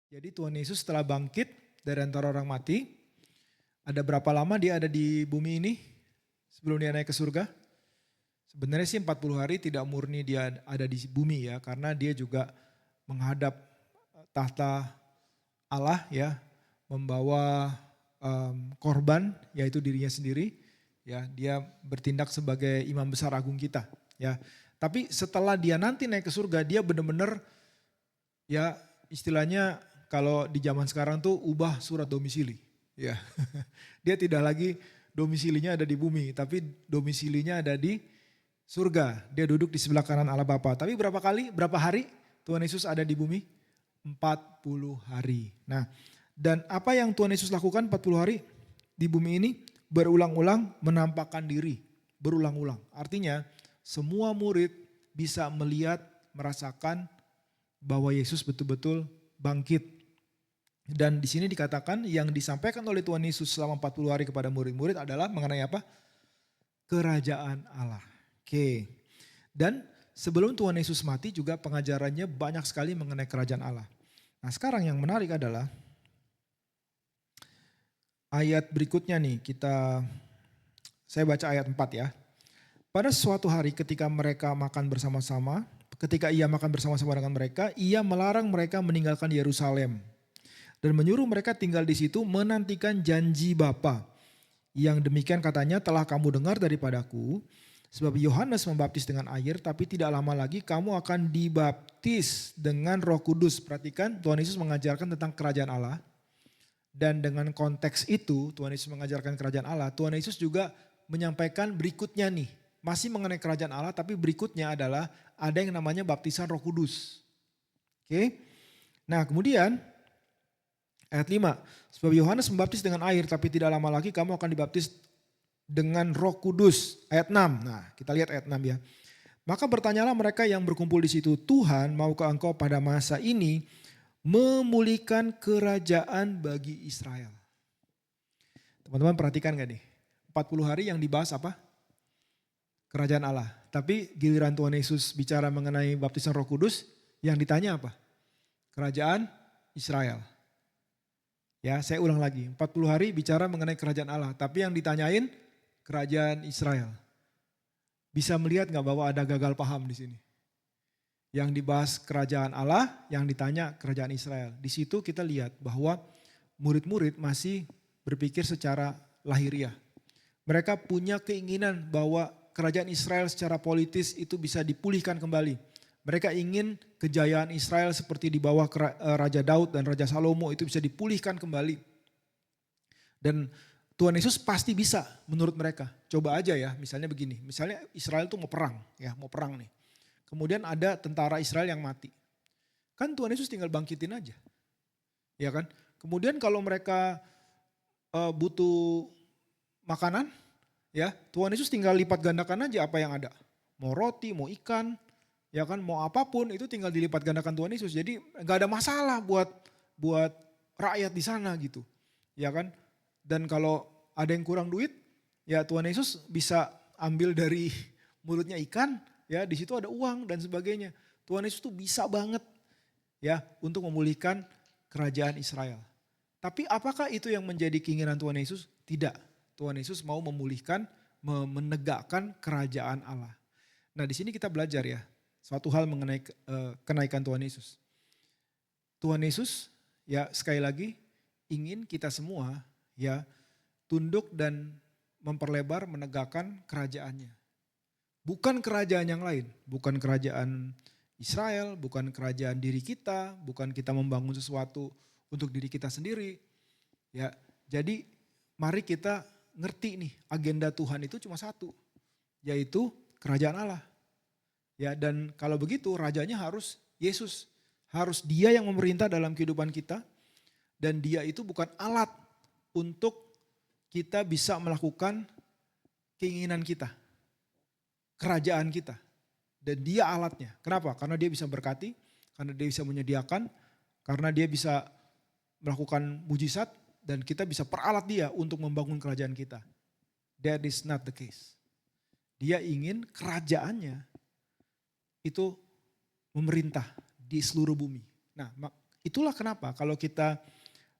Jadi Tuhan Yesus setelah bangkit dari antara orang mati, ada berapa lama dia ada di bumi ini sebelum dia naik ke surga? Sebenarnya sih 40 hari tidak murni dia ada di bumi ya, karena dia juga menghadap tahta Allah ya, membawa korban yaitu dirinya sendiri ya, dia bertindak sebagai imam besar agung kita ya. Tapi setelah dia nanti naik ke surga, dia benar-benar ya istilahnya kalau di zaman sekarang tuh ubah surat domisili ya. Dia tidak lagi domisilinya ada di bumi, tapi domisilinya ada di surga. Dia duduk di sebelah kanan Allah Bapa. Tapi berapa hari Tuhan Yesus ada di bumi? 40 hari. Nah, dan apa yang Tuhan Yesus lakukan 40 hari di bumi ini? Berulang-ulang menampakkan diri. Berulang-ulang. Artinya semua murid bisa melihat, merasakan bahwa Yesus betul-betul bangkit. Dan di sini dikatakan yang disampaikan oleh Tuhan Yesus selama 40 hari kepada murid-murid adalah mengenai apa? Kerajaan Allah. Oke. Dan sebelum Tuhan Yesus mati juga pengajarannya banyak sekali mengenai kerajaan Allah. Nah sekarang yang menarik adalah ayat berikutnya nih, saya baca ayat 4 ya. Pada suatu hari ketika mereka makan bersama-sama, ketika ia makan bersama-sama dengan mereka, ia melarang mereka meninggalkan Yerusalem dan menyuruh mereka tinggal di situ menantikan janji Bapa. Yang demikian katanya telah kamu dengar daripadaku, sebab Yohanes membaptis dengan air, tapi tidak lama lagi kamu akan dibaptis dengan Roh Kudus. Perhatikan, Tuhan Yesus mengajarkan tentang kerajaan Allah. Dan dengan konteks itu, Tuhan Yesus mengajarkan kerajaan Allah, Tuhan Yesus juga menyampaikan berikutnya nih. Masih mengenai kerajaan Allah, tapi berikutnya adalah ada yang namanya baptisan Roh Kudus. Oke. Nah kemudian ayat 5, sebab Yohanes membaptis dengan air, tapi tidak lama lagi kamu akan dibaptis dengan Roh Kudus. Ayat 6. Nah, kita lihat ayat 6 ya. Maka bertanyalah mereka yang berkumpul di situ, Tuhan, maukah engkau pada masa ini memulihkan kerajaan bagi Israel? Teman-teman perhatikan gak nih? 40 hari yang dibahas apa? Kerajaan Allah. Tapi giliran Tuhan Yesus bicara mengenai baptisan Roh Kudus, yang ditanya apa? Kerajaan Israel. Ya, saya ulang lagi. 40 hari bicara mengenai kerajaan Allah, tapi yang ditanyain kerajaan Israel. Bisa melihat nggak bahwa ada gagal paham di sini? Yang dibahas kerajaan Allah, yang ditanya kerajaan Israel. Di situ kita lihat bahwa murid-murid masih berpikir secara lahiriah. Mereka punya keinginan bahwa kerajaan Israel secara politis itu bisa dipulihkan kembali. Mereka ingin kejayaan Israel seperti di bawah Raja Daud dan Raja Salomo itu bisa dipulihkan kembali. Dan Tuhan Yesus pasti bisa menurut mereka. Coba aja ya, misalnya begini. Misalnya Israel itu mau perang nih. Kemudian ada tentara Israel yang mati. Kan Tuhan Yesus tinggal bangkitin aja. Ya kan? Kemudian kalau mereka butuh makanan, ya Tuhan Yesus tinggal lipat gandakan aja apa yang ada. Mau roti, mau ikan, ya kan, mau apapun itu tinggal dilipat gandakan Tuhan Yesus. Jadi nggak ada masalah buat rakyat di sana gitu. Ya kan? Dan kalau ada yang kurang duit, ya Tuhan Yesus bisa ambil dari mulutnya ikan, ya di situ ada uang dan sebagainya. Tuhan Yesus tuh bisa banget ya untuk memulihkan kerajaan Israel. Tapi apakah itu yang menjadi keinginan Tuhan Yesus? Tidak. Tuhan Yesus mau memulihkan, menegakkan kerajaan Allah. Nah di sini kita belajar ya, suatu hal mengenai kenaikan Tuhan Yesus. Tuhan Yesus ya sekali lagi ingin kita semua ya tunduk dan memperlebar menegakkan kerajaannya. Bukan kerajaan yang lain, bukan kerajaan Israel, bukan kerajaan diri kita, bukan kita membangun sesuatu untuk diri kita sendiri. Ya, jadi mari kita ngerti nih agenda Tuhan itu cuma satu, yaitu kerajaan Allah. Ya, dan kalau begitu rajanya harus Yesus, harus Dia yang memerintah dalam kehidupan kita, dan Dia itu bukan alat untuk kita bisa melakukan keinginan kita, kerajaan kita, dan Dia alatnya. Kenapa? Karena Dia bisa berkati, karena Dia bisa menyediakan, karena Dia bisa melakukan mujizat, dan kita bisa peralat Dia untuk membangun kerajaan kita. That is not the case. Dia ingin kerajaannya itu memerintah di seluruh bumi. Nah Itulah kenapa kalau kita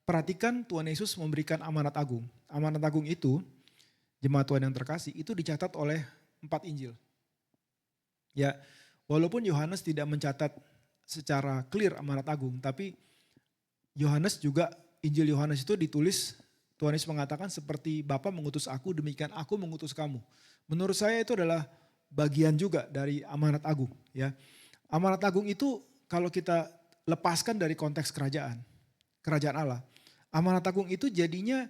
perhatikan Tuhan Yesus memberikan amanat agung. Amanat agung itu, jemaat Tuhan yang terkasih, itu dicatat oleh 4 Injil. Ya, walaupun Yohanes tidak mencatat secara clear amanat agung, tapi Yohanes juga, Injil Yohanes itu ditulis, Tuhan Yesus mengatakan seperti Bapa mengutus aku, demikian aku mengutus kamu. Menurut saya itu adalah bagian juga dari amanat agung. Ya, amanat agung itu kalau kita lepaskan dari konteks kerajaan Allah. Amanat agung itu jadinya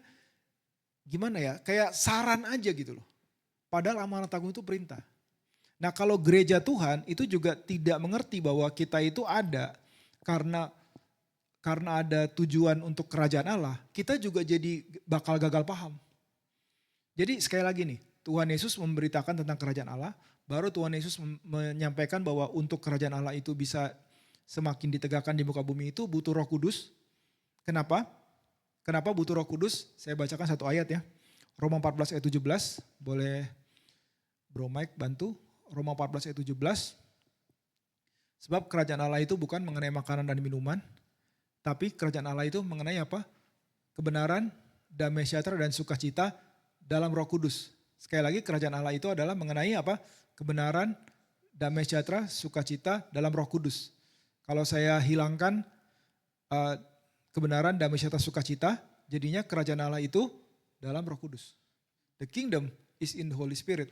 gimana ya, kayak saran aja gitu loh. Padahal amanat agung itu perintah. Nah kalau gereja Tuhan itu juga tidak mengerti bahwa kita itu ada karena ada tujuan untuk kerajaan Allah, kita juga jadi bakal gagal paham. Jadi sekali lagi nih, Tuhan Yesus memberitakan tentang kerajaan Allah, baru Tuhan Yesus menyampaikan bahwa untuk kerajaan Allah itu bisa semakin ditegakkan di muka bumi itu butuh Roh Kudus. Kenapa? Kenapa butuh Roh Kudus? Saya bacakan satu ayat ya. Roma 14 ayat 17, boleh Bro Mike bantu. Roma 14 ayat 17. Sebab kerajaan Allah itu bukan mengenai makanan dan minuman, tapi kerajaan Allah itu mengenai apa? Kebenaran, damai sejahtera dan sukacita dalam Roh Kudus. Sekali lagi kerajaan Allah itu adalah mengenai apa? Kebenaran, damai sejahtera, sukacita dalam Roh Kudus. Kalau saya hilangkan kebenaran, damai sejahtera, sukacita, jadinya kerajaan Allah itu dalam Roh Kudus. The kingdom is in the Holy Spirit.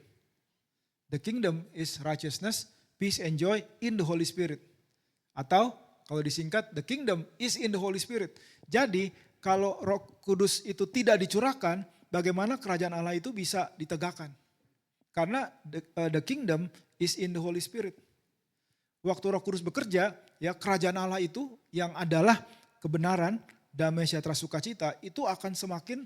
The kingdom is righteousness, peace and joy in the Holy Spirit. Atau kalau disingkat, the kingdom is in the Holy Spirit. Jadi kalau Roh Kudus itu tidak dicurahkan, bagaimana kerajaan Allah itu bisa ditegakkan? Karena the kingdom is in the Holy Spirit. Waktu Roh Kudus bekerja, ya kerajaan Allah itu yang adalah kebenaran, damai sejahtera, sukacita itu akan semakin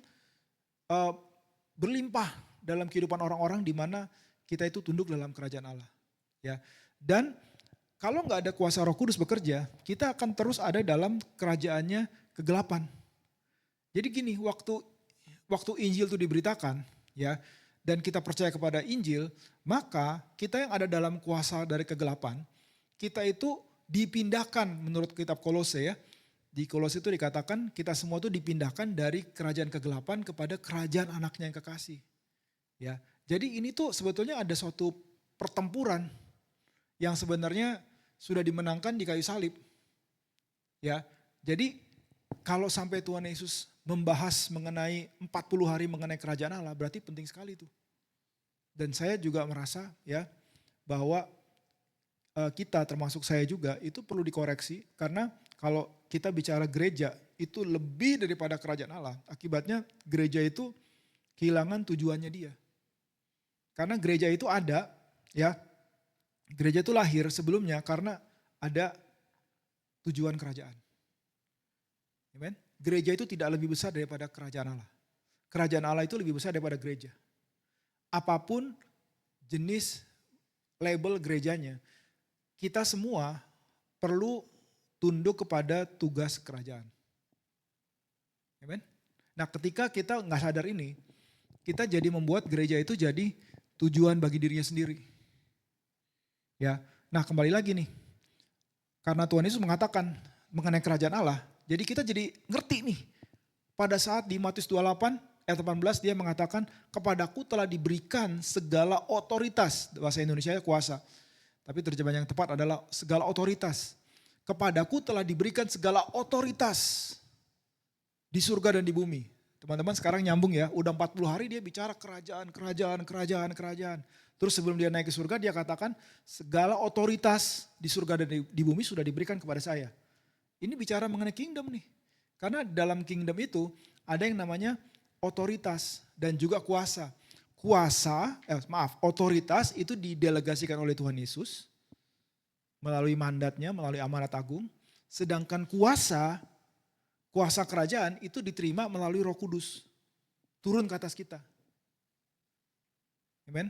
berlimpah dalam kehidupan orang-orang di mana kita itu tunduk dalam kerajaan Allah. Ya, dan kalau nggak ada kuasa Roh Kudus bekerja, kita akan terus ada dalam kerajaannya kegelapan. Jadi gini, waktu Injil itu diberitakan, ya, dan kita percaya kepada Injil, maka kita yang ada dalam kuasa dari kegelapan, kita itu dipindahkan menurut kitab Kolose ya. Di Kolose itu dikatakan kita semua itu dipindahkan dari kerajaan kegelapan kepada kerajaan anaknya yang kekasih. Ya, jadi ini tuh sebetulnya ada suatu pertempuran yang sebenarnya sudah dimenangkan di kayu salib. Ya, jadi kalau sampai Tuhan Yesus membahas mengenai 40 hari mengenai kerajaan Allah, berarti penting sekali itu. Dan saya juga merasa ya bahwa kita termasuk saya juga itu perlu dikoreksi karena kalau kita bicara gereja itu lebih daripada kerajaan Allah. Akibatnya gereja itu kehilangan tujuannya dia. Karena gereja itu ada, ya, gereja itu lahir sebelumnya karena ada tujuan kerajaan. Amen. Gereja itu tidak lebih besar daripada kerajaan Allah. Kerajaan Allah itu lebih besar daripada gereja. Apapun jenis label gerejanya, kita semua perlu tunduk kepada tugas kerajaan. Amen. Nah ketika kita nggak sadar ini, kita jadi membuat gereja itu jadi tujuan bagi dirinya sendiri. Ya, nah kembali lagi nih, karena Tuhan Yesus mengatakan mengenai kerajaan Allah, jadi kita jadi ngerti nih. Pada saat di Matius 28 ayat 18 dia mengatakan, kepadaku telah diberikan segala otoritas, bahasa Indonesia kuasa. Tapi terjemahan yang tepat adalah segala otoritas. Kepadaku telah diberikan segala otoritas di surga dan di bumi. Teman-teman sekarang nyambung ya, udah 40 hari dia bicara kerajaan. Terus sebelum dia naik ke surga dia katakan segala otoritas di surga dan di bumi sudah diberikan kepada saya. Ini bicara mengenai kingdom nih. Karena dalam kingdom itu ada yang namanya otoritas dan juga kuasa. Otoritas itu didelegasikan oleh Tuhan Yesus melalui mandatnya, melalui amanat agung. Sedangkan kuasa kerajaan itu diterima melalui Roh Kudus. Turun ke atas kita. Amen.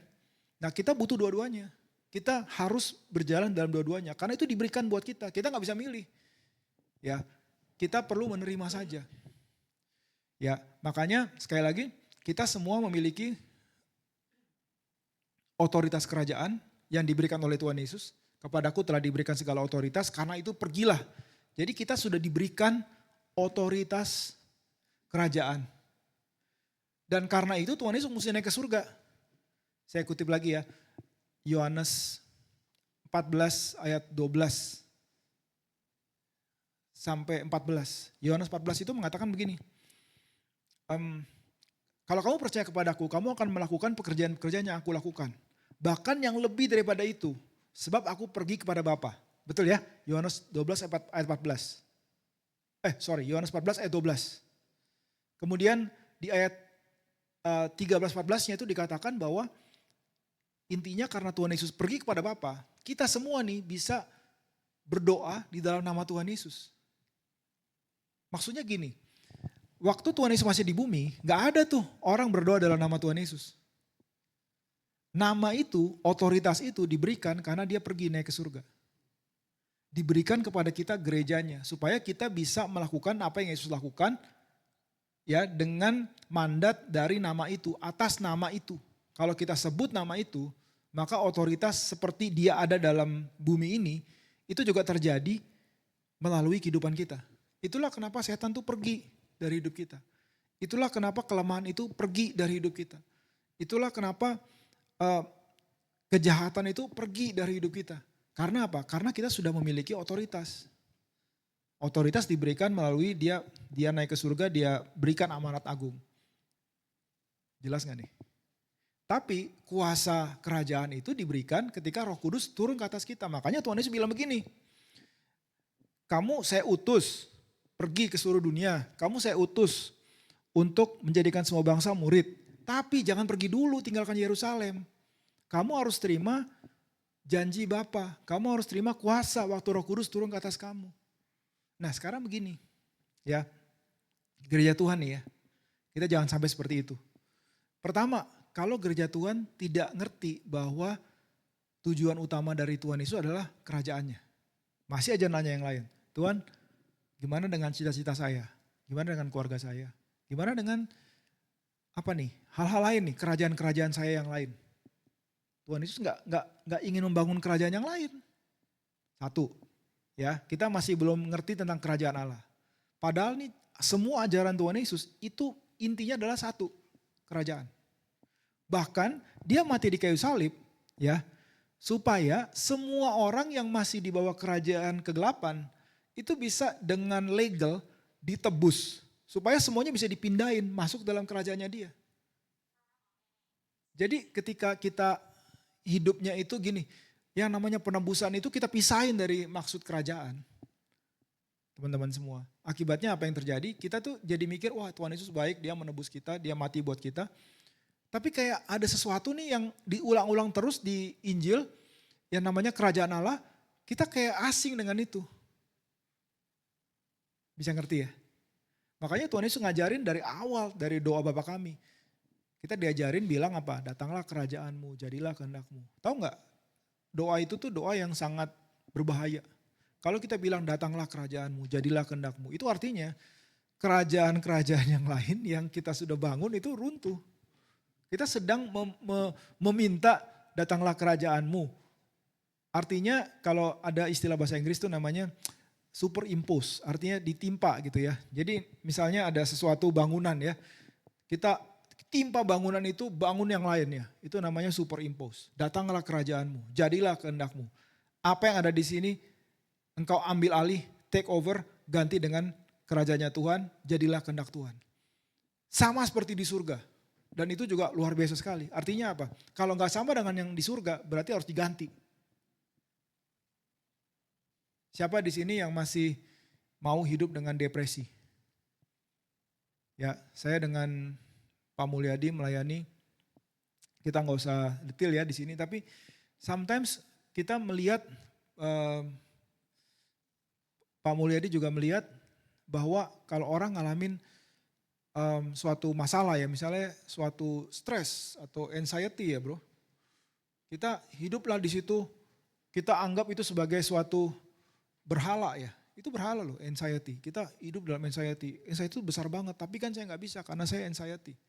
Nah kita butuh dua-duanya. Kita harus berjalan dalam dua-duanya. Karena itu diberikan buat kita. Kita gak bisa milih. Ya, kita perlu menerima saja. Ya, makanya sekali lagi kita semua memiliki otoritas kerajaan yang diberikan oleh Tuhan Yesus. Kepadaku telah diberikan segala otoritas, karena itu pergilah. Jadi kita sudah diberikan otoritas kerajaan. Dan karena itu Tuhan Yesus mesti naik ke surga. Saya kutip lagi ya, Yohanes 14 ayat 12 sampai 14. Yohanes 14 itu mengatakan begini, kalau kamu percaya kepadaku, kamu akan melakukan pekerjaan-pekerjaan yang aku lakukan. Bahkan yang lebih daripada itu, sebab aku pergi kepada Bapa. Betul ya, Yohanes 12 ayat 14. Yohanes 14 ayat 12. Kemudian di ayat 13-14-nya itu dikatakan bahwa intinya karena Tuhan Yesus pergi kepada Bapa, kita semua nih bisa berdoa di dalam nama Tuhan Yesus. Maksudnya gini, waktu Tuhan Yesus masih di bumi, gak ada tuh orang berdoa dalam nama Tuhan Yesus. Nama itu, otoritas itu diberikan karena dia pergi naik ke surga. Diberikan kepada kita gerejanya, supaya kita bisa melakukan apa yang Yesus lakukan, ya, dengan mandat dari nama itu, atas nama itu. Kalau kita sebut nama itu, maka otoritas seperti dia ada dalam bumi ini, itu juga terjadi melalui kehidupan kita. Itulah kenapa setan itu pergi dari hidup kita. Itulah kenapa kelemahan itu pergi dari hidup kita. Itulah kenapa kejahatan itu pergi dari hidup kita. Karena apa? Karena kita sudah memiliki otoritas. Otoritas diberikan melalui dia naik ke surga, dia berikan amanat agung. Jelas gak nih? Tapi kuasa kerajaan itu diberikan ketika Roh Kudus turun ke atas kita. Makanya Tuhan Yesus bilang begini, kamu saya utus pergi ke seluruh dunia. Kamu saya utus untuk menjadikan semua bangsa murid. Tapi jangan pergi dulu tinggalkan Yerusalem. Kamu harus terima janji Bapa. Kamu harus terima kuasa waktu Roh Kudus turun ke atas kamu. Nah sekarang begini, ya, gereja Tuhan nih ya, kita jangan sampai seperti itu. Pertama, kalau gereja Tuhan tidak ngerti bahwa tujuan utama dari Tuhan itu adalah kerajaannya. Masih aja nanya yang lain, Tuhan gimana dengan cita-cita saya? Gimana dengan keluarga saya? Gimana dengan apa nih, hal-hal lain nih, kerajaan-kerajaan saya yang lain. Tuhan Yesus nggak ingin membangun kerajaan yang lain. Satu, ya, kita masih belum ngerti tentang kerajaan Allah. Padahal nih semua ajaran Tuhan Yesus itu intinya adalah satu, kerajaan. Bahkan dia mati di kayu salib, ya, supaya semua orang yang masih di bawah kerajaan kegelapan itu bisa dengan legal ditebus, supaya semuanya bisa dipindahin masuk dalam kerajaannya dia. Jadi ketika kita hidupnya itu gini, yang namanya penebusan itu kita pisahin dari maksud kerajaan. Teman-teman semua. Akibatnya apa yang terjadi? Kita tuh jadi mikir, wah Tuhan Yesus baik, dia menebus kita, dia mati buat kita. Tapi kayak ada sesuatu nih yang diulang-ulang terus di Injil, yang namanya kerajaan Allah, kita kayak asing dengan itu. Bisa ngerti ya? Makanya Tuhan Yesus ngajarin dari awal, dari doa Bapa kami. Kita diajarin bilang apa? Datanglah kerajaanmu, jadilah kehendakmu. Tahu nggak? Doa itu tuh doa yang sangat berbahaya. Kalau kita bilang datanglah kerajaanmu, jadilah kehendakmu. Itu artinya kerajaan-kerajaan yang lain yang kita sudah bangun itu runtuh. Kita sedang meminta datanglah kerajaanmu. Artinya kalau ada istilah bahasa Inggris itu namanya superimpose, artinya ditimpa gitu ya. Jadi misalnya ada sesuatu bangunan ya, kita timpa bangunan itu bangun yang lainnya. Itu namanya superimpose. Datanglah kerajaanmu, jadilah kehendakmu. Apa yang ada di sini engkau ambil alih, take over, ganti dengan kerajaannya Tuhan, jadilah kehendak Tuhan. Sama seperti di surga. Dan itu juga luar biasa sekali. Artinya apa? Kalau nggak sama dengan yang di surga, berarti harus diganti. Siapa di sini yang masih mau hidup dengan depresi? Ya, saya dengan Pak Mulyadi melayani, kita nggak usah detail ya di sini, tapi sometimes kita melihat, Pak Mulyadi juga melihat bahwa kalau orang ngalamin suatu masalah ya, misalnya suatu stres atau anxiety ya bro, kita hiduplah di situ, kita anggap itu sebagai suatu berhala ya, itu berhala loh anxiety, kita hidup dalam anxiety itu besar banget, tapi kan saya nggak bisa karena saya anxiety.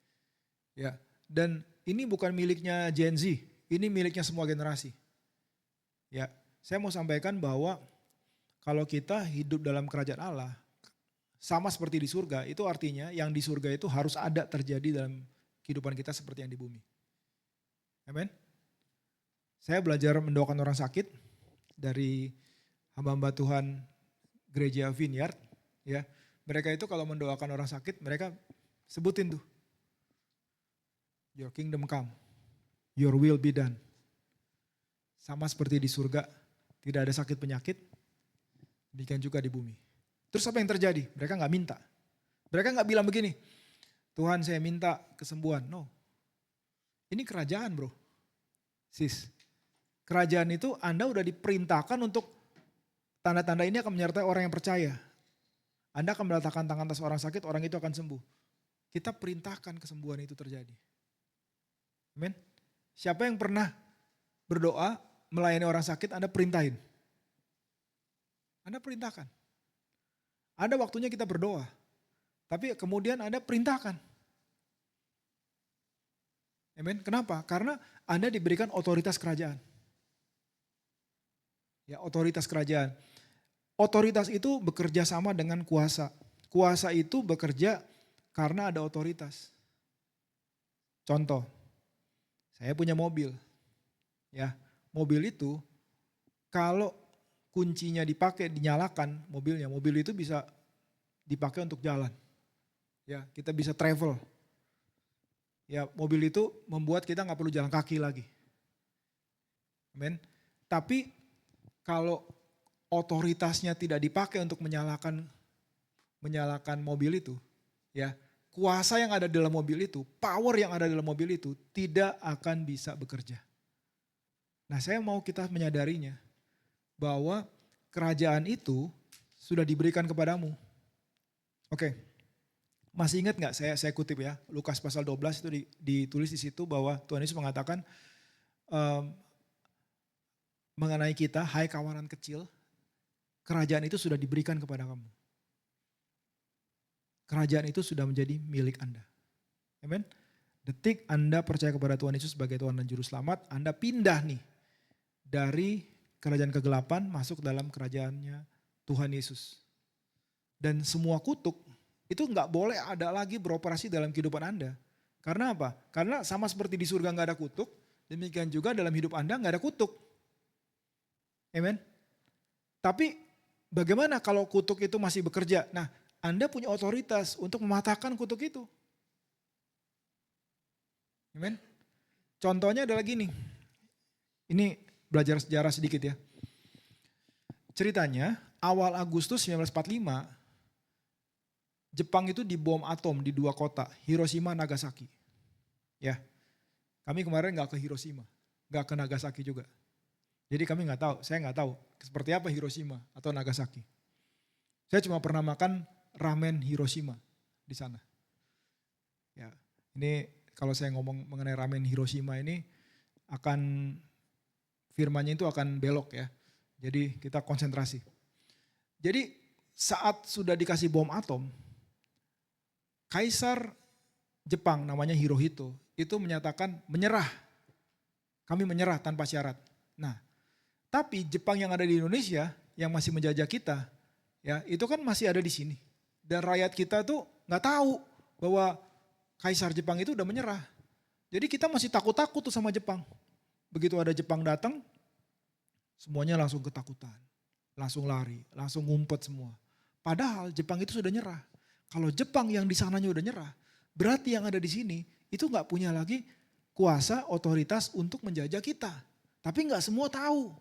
Ya, dan ini bukan miliknya Gen Z, ini miliknya semua generasi. Ya, saya mau sampaikan bahwa kalau kita hidup dalam kerajaan Allah, sama seperti di surga, itu artinya yang di surga itu harus ada terjadi dalam kehidupan kita seperti yang di bumi. Amin. Saya belajar mendoakan orang sakit dari hamba-hamba Tuhan gereja Vineyard. Ya, mereka itu kalau mendoakan orang sakit, mereka sebutin tuh, Your kingdom come, your will be done. Sama seperti di surga, tidak ada sakit penyakit, demikian juga di bumi. Terus apa yang terjadi? Mereka nggak minta. Mereka nggak bilang begini, Tuhan saya minta kesembuhan. No. Ini kerajaan bro. Sis. Kerajaan itu Anda udah diperintahkan untuk tanda-tanda ini akan menyertai orang yang percaya. Anda akan meletakkan tangan atas orang sakit, orang itu akan sembuh. Kita perintahkan kesembuhan itu terjadi. Amin. Siapa yang pernah berdoa melayani orang sakit, Anda perintahin. Anda perintahkan. Ada waktunya kita berdoa, tapi kemudian Anda perintahkan. Amin. Kenapa? Karena Anda diberikan otoritas kerajaan. Ya, otoritas kerajaan. Otoritas itu bekerja sama dengan kuasa. Kuasa itu bekerja karena ada otoritas. Contoh, saya punya mobil. Ya, mobil itu kalau kuncinya dipakai, dinyalakan mobilnya, mobil itu bisa dipakai untuk jalan. Ya, kita bisa travel. Ya, mobil itu membuat kita nggak perlu jalan kaki lagi. Amin. Tapi kalau otoritasnya tidak dipakai untuk menyalakan mobil itu, ya, kuasa yang ada dalam mobil itu, power yang ada dalam mobil itu tidak akan bisa bekerja. Nah, saya mau kita menyadarinya bahwa kerajaan itu sudah diberikan kepadamu. Oke, masih ingat nggak saya kutip ya, Lukas pasal 12 itu ditulis di situ bahwa Tuhan Yesus mengatakan mengenai kita, hai kawanan kecil, kerajaan itu sudah diberikan kepada kamu. Kerajaan itu sudah menjadi milik Anda. Amin. Detik Anda percaya kepada Tuhan Yesus sebagai Tuhan dan Juru Selamat, Anda pindah nih dari kerajaan kegelapan masuk dalam kerajaannya Tuhan Yesus. Dan semua kutuk itu nggak boleh ada lagi beroperasi dalam kehidupan Anda. Karena apa? Karena sama seperti di surga nggak ada kutuk, demikian juga dalam hidup Anda nggak ada kutuk. Amen. Tapi bagaimana kalau kutuk itu masih bekerja? Nah, Anda punya otoritas untuk mematahkan kutuk itu. Amen. Contohnya adalah gini. Ini belajar sejarah sedikit ya. Ceritanya awal Agustus 1945 Jepang itu dibom atom di dua kota, Hiroshima, Nagasaki. Ya, kami kemarin nggak ke Hiroshima, nggak ke Nagasaki juga. Jadi kami nggak tahu, saya nggak tahu seperti apa Hiroshima atau Nagasaki. Saya cuma pernah makan ramen Hiroshima di sana. Ya, ini kalau saya ngomong mengenai ramen Hiroshima ini akan firmannya itu akan belok ya. Jadi kita konsentrasi. Jadi saat sudah dikasih bom atom, Kaisar Jepang namanya Hirohito itu menyatakan menyerah. Kami menyerah tanpa syarat. Nah, tapi Jepang yang ada di Indonesia yang masih menjajah kita, ya itu kan masih ada di sini. Dan rakyat kita tuh nggak tahu bahwa Kaisar Jepang itu udah menyerah. Jadi kita masih takut-takut tuh sama Jepang. Begitu ada Jepang datang, semuanya langsung ketakutan. Langsung lari, langsung ngumpet semua. Padahal Jepang itu sudah nyerah. Kalau Jepang yang di sananya udah nyerah, berarti yang ada di sini itu nggak punya lagi kuasa, otoritas untuk menjajah kita. Tapi nggak semua tahu.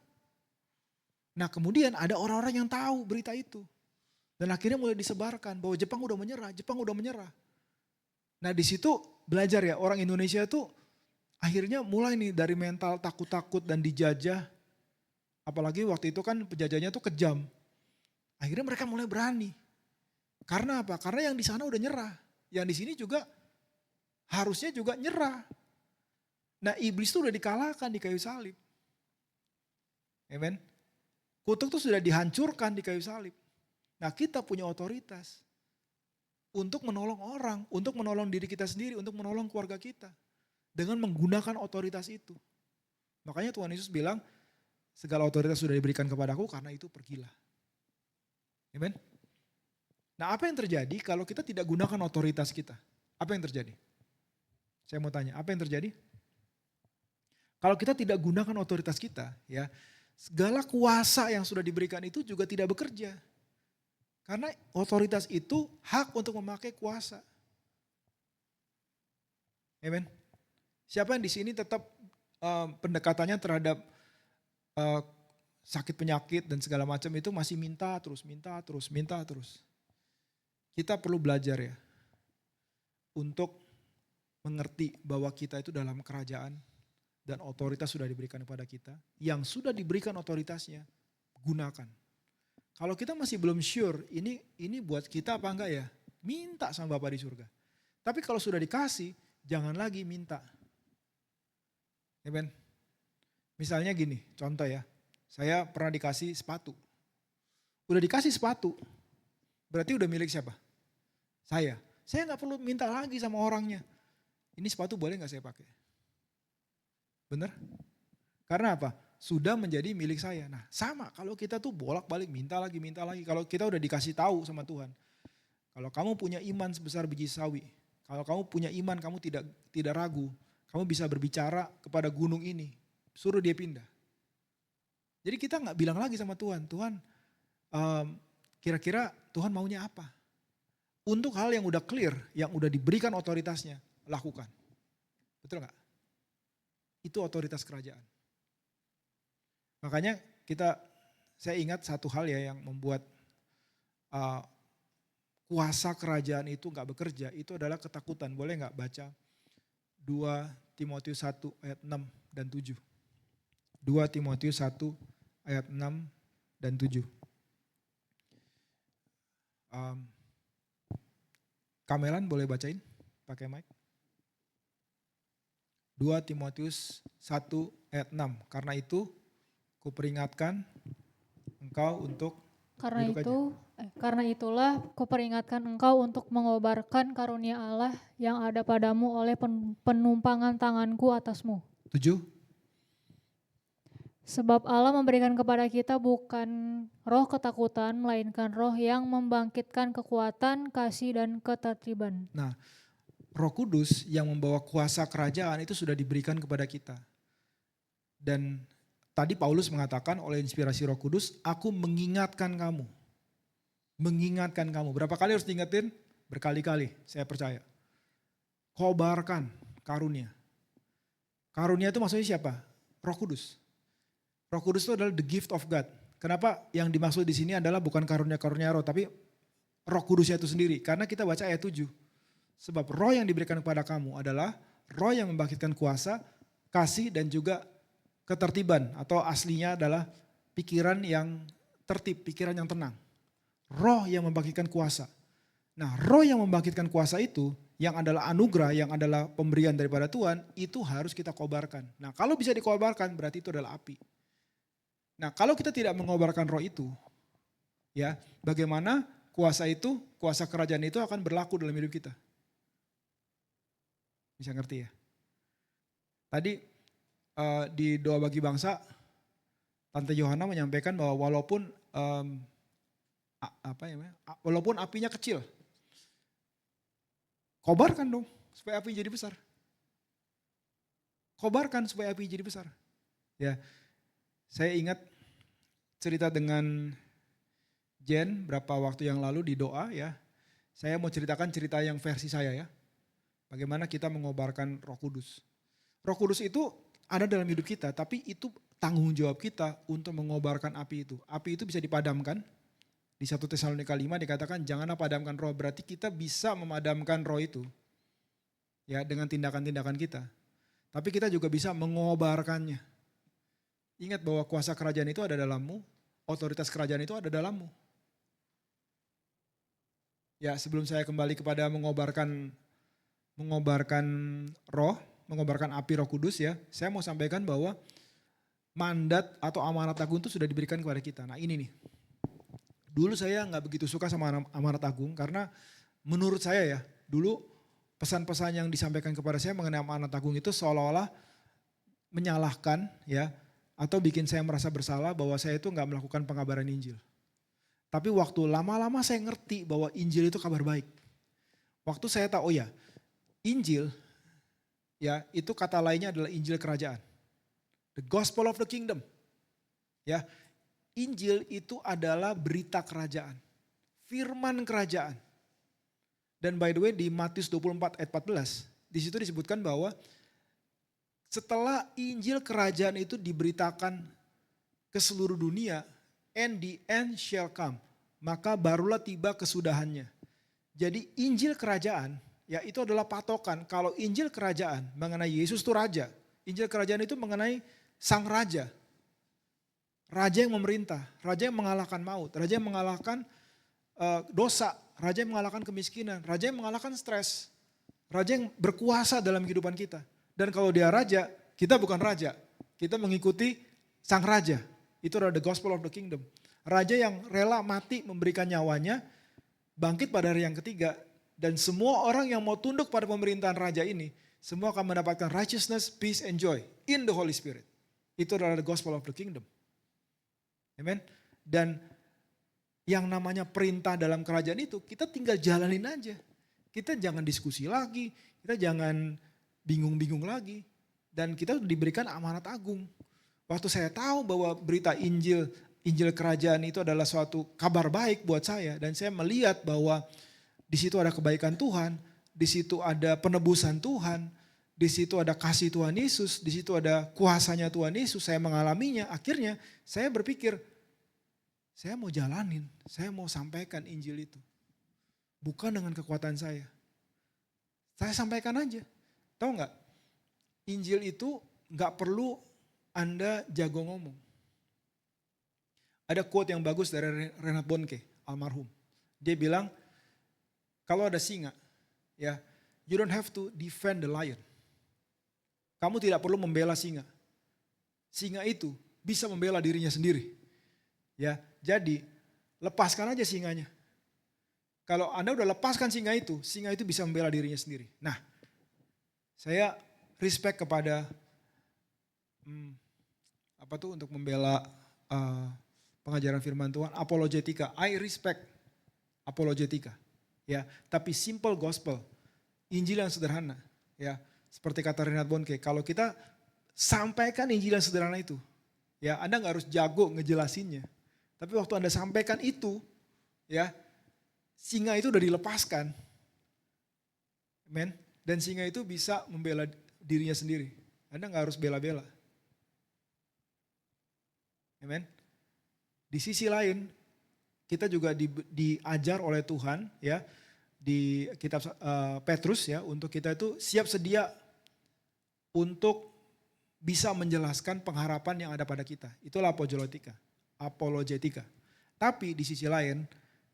Nah kemudian ada orang-orang yang tahu berita itu. Dan akhirnya mulai disebarkan bahwa Jepang udah menyerah, Jepang udah menyerah. Nah di situ belajar ya orang Indonesia itu akhirnya mulai nih dari mental takut-takut dan dijajah. Apalagi waktu itu kan penjajahnya tuh kejam. Akhirnya mereka mulai berani. Karena apa? Karena yang di sana udah nyerah. Yang di sini juga harusnya juga nyerah. Nah iblis tuh udah dikalahkan di kayu salib. Amen. Kutuk tuh sudah dihancurkan di kayu salib. Nah kita punya otoritas untuk menolong orang, untuk menolong diri kita sendiri, untuk menolong keluarga kita. Dengan menggunakan otoritas itu. Makanya Tuhan Yesus bilang, segala otoritas sudah diberikan kepadaku karena itu pergilah. Amen. Nah, apa yang terjadi kalau kita tidak gunakan otoritas kita? Apa yang terjadi? Saya mau tanya, apa yang terjadi? Kalau kita tidak gunakan otoritas kita, ya, segala kuasa yang sudah diberikan itu juga tidak bekerja. Karena otoritas itu hak untuk memakai kuasa. Amen. Siapa yang di sini tetap pendekatannya terhadap eh, sakit penyakit dan segala macam itu masih minta terus, minta terus, minta terus. Kita perlu belajar ya untuk mengerti bahwa kita itu dalam kerajaan dan otoritas sudah diberikan kepada kita. Yang sudah diberikan otoritasnya, gunakan. Kalau kita masih belum sure, ini buat kita apa enggak ya? Minta sama Bapa di surga. Tapi kalau sudah dikasih, jangan lagi minta. Amen. Misalnya gini, contoh ya. Saya pernah dikasih sepatu. Udah dikasih sepatu, berarti udah milik siapa? Saya. Saya nggak perlu minta lagi sama orangnya. Ini sepatu boleh nggak saya pakai? Bener? Karena apa? Sudah menjadi milik saya. Nah sama, kalau kita tuh bolak-balik minta lagi, minta lagi. Kalau kita udah dikasih tahu sama Tuhan. Kalau kamu punya iman sebesar biji sawi. Kalau kamu punya iman, kamu tidak ragu. Kamu bisa berbicara kepada gunung ini. Suruh dia pindah. Jadi kita nggak bilang lagi sama Tuhan, Tuhan kira-kira Tuhan maunya apa? Untuk hal yang udah clear, yang udah diberikan otoritasnya, lakukan. Betul nggak? Itu otoritas kerajaan. Makanya saya ingat satu hal ya yang membuat kuasa kerajaan itu nggak bekerja, itu adalah ketakutan. Boleh nggak baca 2 Timotius 1 ayat 6 dan 7. 2 Timotius 1 ayat 6 dan 7. Kamelan boleh bacain pakai mic. 2 Timotius 1 ayat 6. Karena itu kuperingatkan engkau untuk Karena itulah kuperingatkan engkau untuk mengobarkan karunia Allah yang ada padamu oleh penumpangan tanganku atasmu. 7. Sebab Allah memberikan kepada kita bukan roh ketakutan, melainkan roh yang membangkitkan kekuatan, kasih, dan ketertiban. Nah, Roh Kudus yang membawa kuasa kerajaan itu sudah diberikan kepada kita. Dan tadi Paulus mengatakan oleh inspirasi Roh Kudus, aku mengingatkan kamu. Mengingatkan kamu. Berapa kali harus diingetin? Berkali-kali, saya percaya. Kobarkan karunia. Karunia itu maksudnya siapa? Roh Kudus. Roh Kudus itu adalah the gift of God. Kenapa yang dimaksud di sini adalah bukan karunia-karunia roh, tapi Roh Kudusnya itu sendiri. Karena kita baca ayat 7. Sebab roh yang diberikan kepada kamu adalah roh yang membangkitkan kuasa, kasih, dan juga ketertiban. Atau aslinya adalah pikiran yang tertib, pikiran yang tenang. Roh yang membangkitkan kuasa. Nah, roh yang membangkitkan kuasa itu, yang adalah anugerah, yang adalah pemberian daripada Tuhan, itu harus kita kobarkan. Nah, kalau bisa dikobarkan berarti itu adalah api. Nah, kalau kita tidak mengobarkan roh itu, ya, bagaimana kuasa itu, kuasa kerajaan itu akan berlaku dalam hidup kita? Bisa ngerti ya? Tadi di doa bagi bangsa, Tante Yohana menyampaikan bahwa walaupun apinya kecil, kobarkan dong supaya api jadi besar. Kobarkan supaya api jadi besar. Ya, saya ingat cerita dengan Jen berapa waktu yang lalu di doa ya. Saya mau ceritakan cerita yang versi saya ya. Bagaimana kita mengobarkan Roh Kudus. Roh Kudus itu ada dalam hidup kita, tapi itu tanggung jawab kita untuk mengobarkan api itu. Api itu bisa dipadamkan. Di 1 Tesalonika 5 dikatakan janganlah padamkan roh, berarti kita bisa memadamkan roh itu. Ya, dengan tindakan-tindakan kita. Tapi kita juga bisa mengobarkannya. Ingat bahwa kuasa kerajaan itu ada dalammu, otoritas kerajaan itu ada dalammu. Ya, sebelum saya kembali kepada mengobarkan roh, mengobarkan api Roh Kudus ya, saya mau sampaikan bahwa mandat atau amanat agung itu sudah diberikan kepada kita. Nah ini nih, dulu saya nggak begitu suka sama amanat agung karena menurut saya ya, dulu pesan-pesan yang disampaikan kepada saya mengenai amanat agung itu seolah-olah menyalahkan ya, atau bikin saya merasa bersalah bahwa saya itu nggak melakukan pengabaran Injil. Tapi waktu lama-lama saya ngerti bahwa Injil itu kabar baik. Waktu saya tahu, oh ya, Injil ya itu kata lainnya adalah Injil kerajaan. The gospel of the kingdom. Ya, Injil itu adalah berita kerajaan. Firman kerajaan. Dan by the way di Matius 24 ayat 14, di situ disebutkan bahwa setelah Injil kerajaan itu diberitakan ke seluruh dunia, and the end shall come, maka barulah tiba kesudahannya. Jadi Injil kerajaan, ya itu adalah patokan. Kalau Injil kerajaan mengenai Yesus itu raja. Injil kerajaan itu mengenai sang raja. Raja yang memerintah, raja yang mengalahkan maut, raja yang mengalahkan dosa, raja yang mengalahkan kemiskinan, raja yang mengalahkan stres. Raja yang berkuasa dalam kehidupan kita. Dan kalau dia raja, kita bukan raja. Kita mengikuti sang raja. Itu adalah the gospel of the kingdom. Raja yang rela mati memberikan nyawanya, bangkit pada hari yang ketiga. Dan semua orang yang mau tunduk pada pemerintahan raja ini, semua akan mendapatkan righteousness, peace, and joy in the Holy Spirit. Itu adalah the gospel of the kingdom. Amen. Dan yang namanya perintah dalam kerajaan itu, kita tinggal jalanin aja. Kita jangan diskusi lagi, kita jangan bingung-bingung lagi. Dan kita diberikan amanat agung. Waktu saya tahu bahwa berita Injil kerajaan itu adalah suatu kabar baik buat saya. Dan saya melihat bahwa di situ ada kebaikan Tuhan, di situ ada penebusan Tuhan, di situ ada kasih Tuhan Yesus, di situ ada kuasanya Tuhan Yesus. Saya mengalaminya, akhirnya saya berpikir, saya mau jalanin, saya mau sampaikan Injil itu. Bukan dengan kekuatan saya. Saya sampaikan aja. Tahu nggak? Injil itu nggak perlu Anda jago ngomong. Ada quote yang bagus dari Reinhard Bonnke, almarhum. Dia bilang, kalau ada singa, ya, you don't have to defend the lion. Kamu tidak perlu membela singa. Singa itu bisa membela dirinya sendiri. Ya, jadi lepaskan aja singanya. Kalau Anda udah lepaskan singa itu bisa membela dirinya sendiri. Nah, saya respect kepada untuk membela pengajaran firman Tuhan, apologetika. I respect apologetika. Ya, tapi simple gospel, Injil yang sederhana. Ya, seperti kata Reinhard Bonnke, kalau kita sampaikan Injil yang sederhana itu, ya Anda nggak harus jago ngejelasinnya. Tapi waktu Anda sampaikan itu, ya singa itu udah dilepaskan. Amen. Dan singa itu bisa membela dirinya sendiri. Anda nggak harus bela-bela. Amen. Di sisi lain, kita juga diajar oleh Tuhan ya di kitab Petrus ya untuk kita itu siap sedia untuk bisa menjelaskan pengharapan yang ada pada kita. Itulah apologetika. Tapi di sisi lain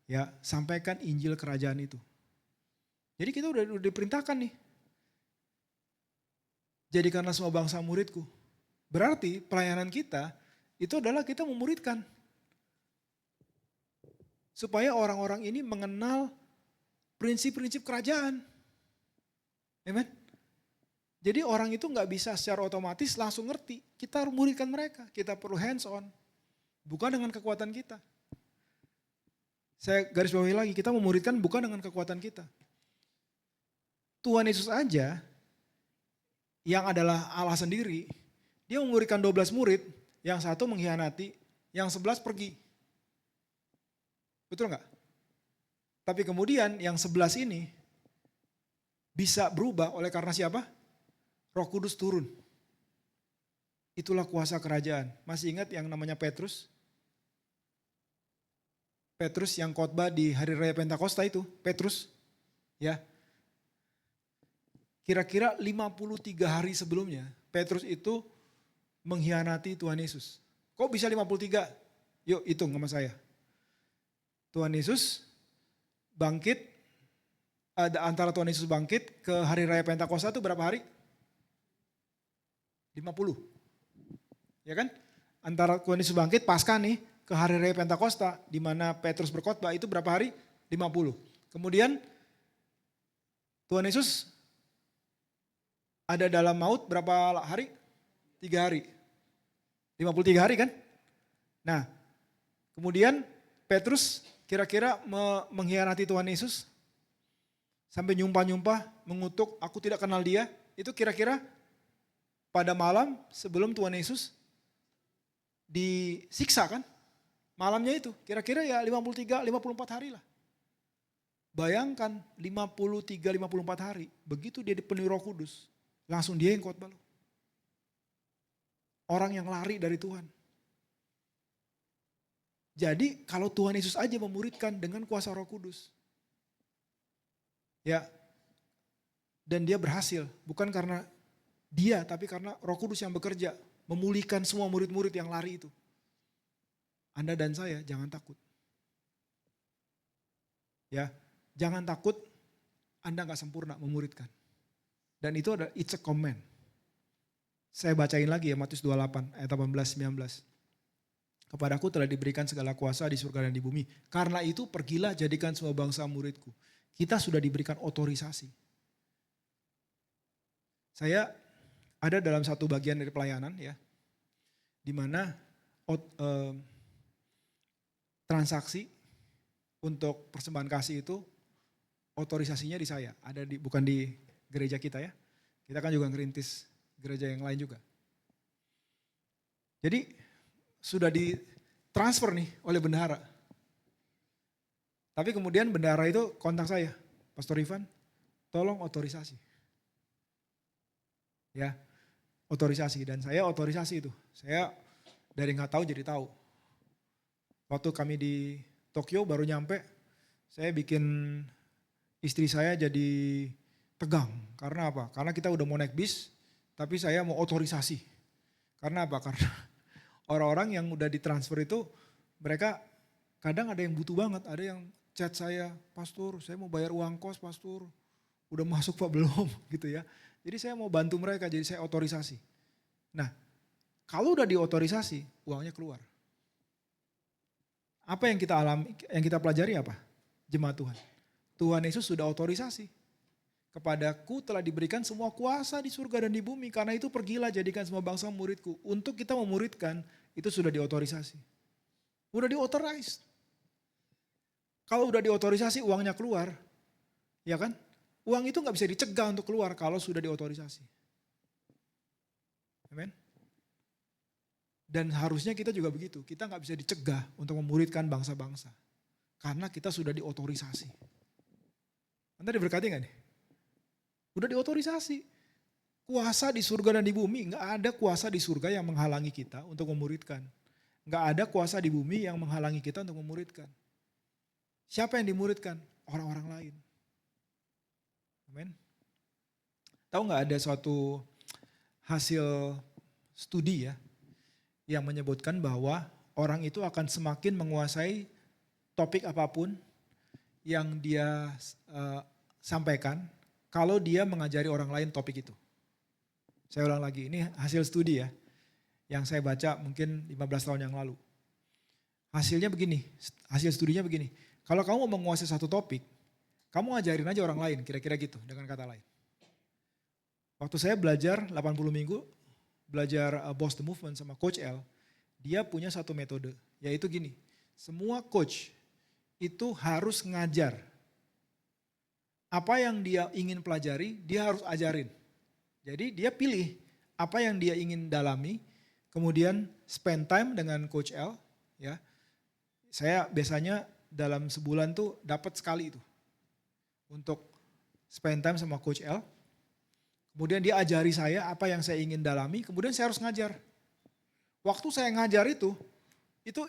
ya sampaikan Injil kerajaan itu. Jadi kita udah diperintahkan nih. Jadikanlah semua bangsa muridku. Berarti pelayanan kita itu adalah kita memuridkan. Supaya orang-orang ini mengenal prinsip-prinsip kerajaan. Amen. Jadi orang itu gak bisa secara otomatis langsung ngerti. Kita harus muridkan mereka. Kita perlu hands on. Bukan dengan kekuatan kita. Saya garis bawahi lagi, kita memuridkan bukan dengan kekuatan kita. Tuhan Yesus aja yang adalah Allah sendiri, dia memuridkan 12 murid, yang satu mengkhianati, yang 11 pergi. Betul nggak? Tapi kemudian yang 11 ini bisa berubah oleh karena siapa? Roh Kudus turun. Itulah kuasa kerajaan. Masih ingat yang namanya Petrus? Petrus yang khotbah di hari raya Pentakosta itu, Petrus. Ya. Kira-kira 53 hari sebelumnya, Petrus itu mengkhianati Tuhan Yesus. Kok bisa 53? Yuk hitung sama saya. Tuhan Yesus bangkit, antara Tuhan Yesus bangkit ke hari raya Pentakosta itu berapa hari? 50. Ya kan? Antara Tuhan Yesus bangkit pasca nih ke hari raya Pentakosta di mana Petrus berkhotbah itu berapa hari? 50. Kemudian Tuhan Yesus ada dalam maut berapa hari? 3 hari. 53 hari kan? Nah, kemudian Petrus kira-kira mengkhianati Tuhan Yesus? Sampai nyumpah-nyumpah, mengutuk, aku tidak kenal dia. Itu kira-kira pada malam sebelum Tuhan Yesus disiksa kan? Malamnya itu, kira-kira ya 54 hari lah. Bayangkan 54 hari, begitu dia dipenuhi Roh Kudus, langsung dia yang khotbah loh. Orang yang lari dari Tuhan. Jadi kalau Tuhan Yesus aja memuridkan dengan kuasa Roh Kudus. Ya, dan dia berhasil, bukan karena dia, tapi karena Roh Kudus yang bekerja, memulihkan semua murid-murid yang lari itu. Anda dan saya jangan takut. Ya, jangan takut Anda gak sempurna memuridkan. Dan itu adalah it's a command. Saya bacain lagi ya Matius 28 ayat 18-19. Kepadaku telah diberikan segala kuasa di surga dan di bumi. Karena itu pergilah jadikan semua bangsa muridku. Kita sudah diberikan otorisasi. Saya ada dalam satu bagian dari pelayanan ya. Di mana transaksi untuk persembahan kasih itu otorisasinya di saya. Bukan di gereja kita ya. Kita kan juga ngerintis gereja yang lain juga. Jadi sudah ditransfer nih oleh bendahara. Tapi kemudian bendahara itu kontak saya, Pastor Ivan, tolong otorisasi. Ya, otorisasi dan saya otorisasi itu. Saya dari nggak tahu jadi tahu. Waktu kami di Tokyo baru nyampe, saya bikin istri saya jadi tegang. Karena apa? Karena kita udah mau naik bis, tapi saya mau otorisasi. Karena apa? Karena orang-orang yang udah ditransfer itu mereka kadang ada yang butuh banget, ada yang chat saya, pastor saya mau bayar uang kos pastor, udah masuk pak belum gitu ya. Jadi saya mau bantu mereka, jadi saya otorisasi. Nah kalau udah diotorisasi uangnya keluar. Apa yang kita alami, yang kita pelajari apa? Jemaat Tuhan. Tuhan Yesus sudah otorisasi. Kepadaku telah diberikan semua kuasa di surga dan di bumi. Karena itu pergilah jadikan semua bangsa muridku. Untuk kita memuridkan itu sudah diotorisasi. Udah diotorize. Kalau udah diotorisasi uangnya keluar. Ya kan? Uang itu gak bisa dicegah untuk keluar kalau sudah diotorisasi. Amen. Dan harusnya kita juga begitu. Kita gak bisa dicegah untuk memuridkan bangsa-bangsa. Karena kita sudah diotorisasi. Anda diberkati gak nih? Udah diotorisasi. Kuasa di surga dan di bumi. Gak ada kuasa di surga yang menghalangi kita untuk memuridkan. Gak ada kuasa di bumi yang menghalangi kita untuk memuridkan. Siapa yang dimuridkan? Orang-orang lain. Amin. Tahu gak ada suatu hasil studi ya. Yang menyebutkan bahwa orang itu akan semakin menguasai topik apapun yang dia sampaikan. Kalau dia mengajari orang lain topik itu. Saya ulang lagi, ini hasil studi ya. Yang saya baca mungkin 15 tahun yang lalu. Hasilnya begini, hasil studinya begini. Kalau kamu mau menguasai satu topik, kamu ngajarin aja orang lain, kira-kira gitu dengan kata lain. Waktu saya belajar 80 minggu, belajar Boss the Movement sama Coach L, dia punya satu metode, yaitu gini. Semua coach itu harus ngajar. Apa yang dia ingin pelajari, dia harus ajarin. Jadi dia pilih apa yang dia ingin dalami, kemudian spend time dengan Coach L. Ya, saya biasanya dalam sebulan tuh dapat sekali itu untuk spend time sama Coach L. Kemudian dia ajari saya apa yang saya ingin dalami, kemudian saya harus ngajar. Waktu saya ngajar itu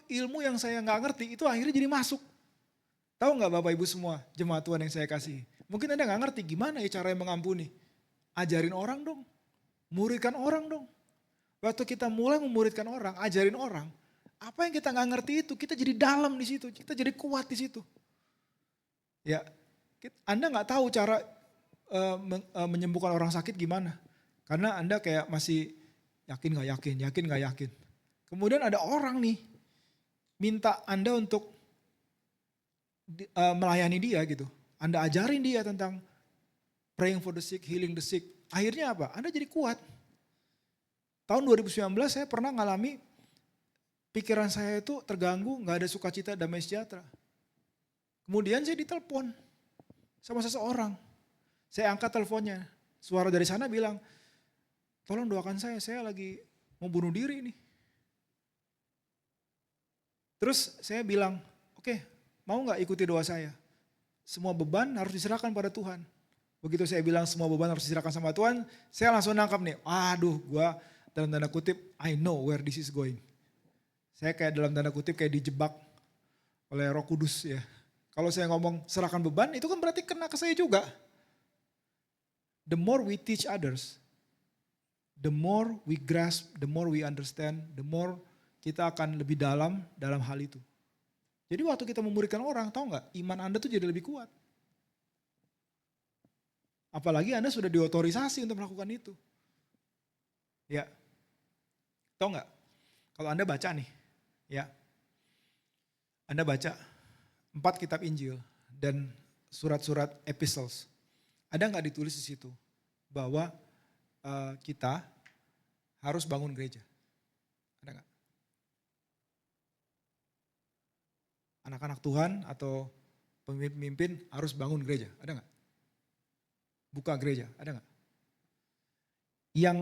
ilmu yang saya nggak ngerti itu akhirnya jadi masuk. Tahu nggak Bapak Ibu semua jemaat Tuhan yang saya kasih? Mungkin Anda nggak ngerti gimana ya cara mengampuni. Ajarin orang dong, muridkan orang dong. Waktu kita mulai memuridkan orang, ajarin orang, apa yang kita nggak ngerti itu kita jadi dalam di situ, kita jadi kuat di situ. Ya, Anda nggak tahu cara menyembuhkan orang sakit gimana, karena Anda kayak masih yakin nggak yakin. Kemudian ada orang nih minta Anda untuk melayani dia gitu. Anda ajarin dia tentang praying for the sick, healing the sick. Akhirnya apa? Anda jadi kuat. Tahun 2019 saya pernah ngalami pikiran saya itu terganggu, gak ada sukacita, damai sejahtera. Kemudian saya ditelepon sama seseorang. Saya angkat teleponnya. Suara dari sana bilang, tolong doakan saya lagi mau bunuh diri nih. Terus saya bilang, oke, mau gak ikuti doa saya? Semua beban harus diserahkan pada Tuhan. Begitu saya bilang semua beban harus diserahkan sama Tuhan, saya langsung nangkap nih, aduh gue dalam tanda kutip, I know where this is going. Saya kayak dalam tanda kutip kayak dijebak oleh Roh Kudus ya. Kalau saya ngomong serahkan beban, itu kan berarti kena ke saya juga. The more we teach others, the more we grasp, the more we understand, the more kita akan lebih dalam hal itu. Jadi waktu kita memuridkan orang, tahu nggak, iman Anda tuh jadi lebih kuat. Apalagi Anda sudah diotorisasi untuk melakukan itu. Ya, tahu nggak? Kalau Anda baca nih, ya, Anda baca 4 kitab Injil dan surat-surat epistles. Ada nggak ditulis di situ bahwa kita harus bangun gereja? Ada nggak? Anak-anak Tuhan atau pemimpin harus bangun gereja, ada nggak? Buka gereja, ada nggak? Yang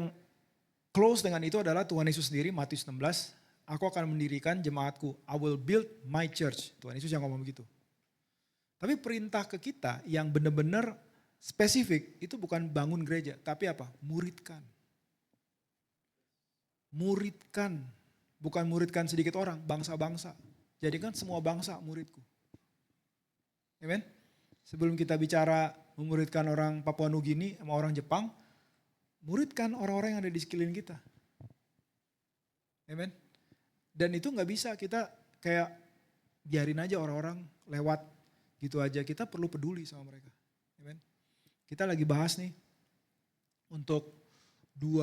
close dengan itu adalah Tuhan Yesus sendiri, Matius 16, aku akan mendirikan jemaatku, I will build my church. Tuhan Yesus yang ngomong begitu. Tapi perintah ke kita yang benar-benar spesifik itu bukan bangun gereja, tapi apa? Muridkan. Muridkan, bukan muridkan sedikit orang, bangsa-bangsa. Jadikan semua bangsa muridku. Amen. Sebelum kita bicara memuridkan orang Papua Nugini sama orang Jepang, muridkan orang-orang yang ada di sekeliling kita. Amen. Dan itu nggak bisa kita kayak biarin aja orang-orang lewat gitu aja. Kita perlu peduli sama mereka. Amen. Kita lagi bahas nih untuk 2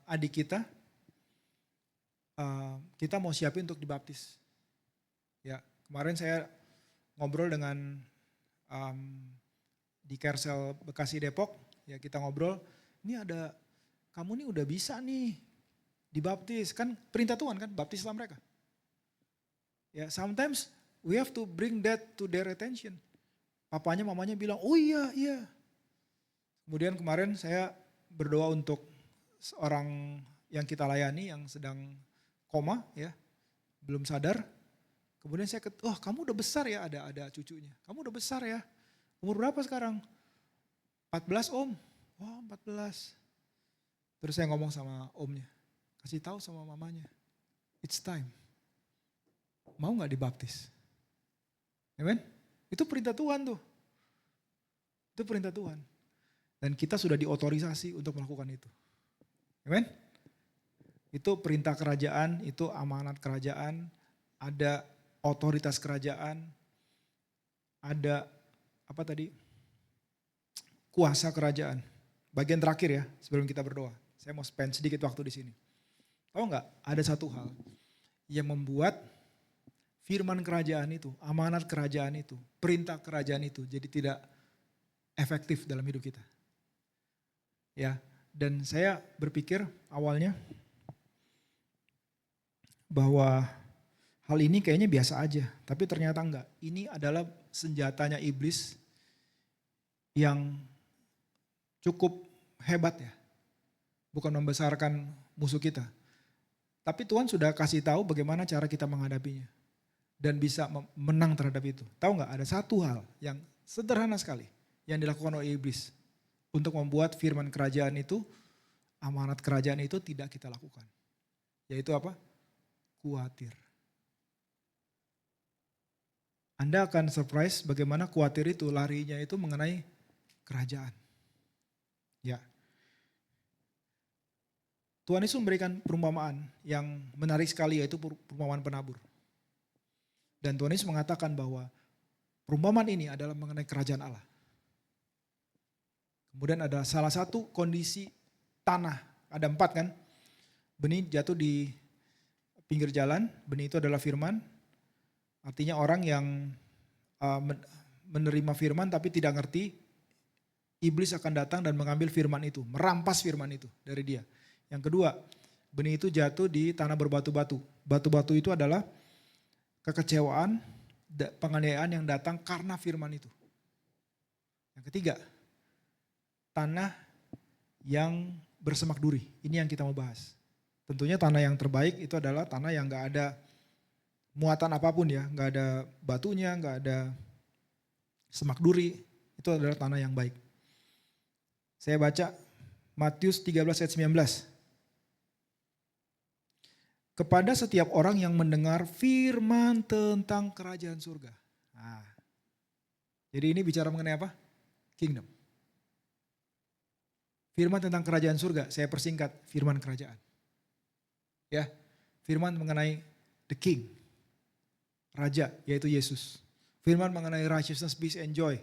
adik kita. Kita mau siapin untuk dibaptis. Ya, kemarin saya ngobrol dengan di Kersel Bekasi Depok, ya kita ngobrol, ini ada kamu nih udah bisa nih dibaptis, kan perintah Tuhan kan, baptislah mereka. Ya, sometimes we have to bring that to their attention. Papanya mamanya bilang, oh iya, iya. Kemudian kemarin saya berdoa untuk seorang yang kita layani yang sedang koma ya, belum sadar. Kemudian saya kamu udah besar ya, ada cucunya. Kamu udah besar ya. Umur berapa sekarang? 14 om. Wah 14. Terus saya ngomong sama omnya, kasih tahu sama mamanya, it's time. Mau gak dibaptis? Amen? Itu perintah Tuhan tuh. Itu perintah Tuhan. Dan kita sudah diotorisasi untuk melakukan itu. Amen? Itu perintah kerajaan, itu amanat kerajaan, ada otoritas kerajaan, ada apa tadi? Kuasa kerajaan. Bagian terakhir ya, sebelum kita berdoa. Saya mau spend sedikit waktu di sini. Tahu nggak? Ada satu hal yang membuat firman kerajaan itu, amanat kerajaan itu, perintah kerajaan itu jadi tidak efektif dalam hidup kita. Ya, dan saya berpikir awalnya bahwa hal ini kayaknya biasa aja, tapi ternyata enggak. Ini adalah senjatanya iblis yang cukup hebat ya. Bukan membesarkan musuh kita. Tapi Tuhan sudah kasih tahu bagaimana cara kita menghadapinya. Dan bisa menang terhadap itu. Tahu nggak, ada satu hal yang sederhana sekali yang dilakukan oleh iblis. Untuk membuat firman kerajaan itu, amanat kerajaan itu tidak kita lakukan. Yaitu apa? Khawatir. Anda akan surprise bagaimana khawatir itu larinya itu mengenai kerajaan. Ya. Tuhan Yesus memberikan perumpamaan yang menarik sekali, yaitu perumpamaan penabur. Dan Tuhan Yesus mengatakan bahwa perumpamaan ini adalah mengenai kerajaan Allah. Kemudian ada salah satu kondisi tanah, ada 4 kan. Benih jatuh di pinggir jalan, benih itu adalah firman. Artinya orang yang menerima firman tapi tidak ngerti, iblis akan datang dan mengambil firman itu, merampas firman itu dari dia. Yang kedua, benih itu jatuh di tanah berbatu-batu. Batu-batu itu adalah kekecewaan, penganiayaan yang datang karena firman itu. Yang ketiga, tanah yang bersemak duri. Ini yang kita mau bahas. Tentunya tanah yang terbaik itu adalah tanah yang gak ada muatan apapun ya. Gak ada batunya, gak ada semak duri. Itu adalah tanah yang baik. Saya baca Matius 13 ayat 19. Kepada setiap orang yang mendengar firman tentang kerajaan surga. Nah, jadi ini bicara mengenai apa? Kingdom. Firman tentang kerajaan surga, saya persingkat firman kerajaan. Ya, firman mengenai the king, raja yaitu Yesus. Firman mengenai righteousness, peace and joy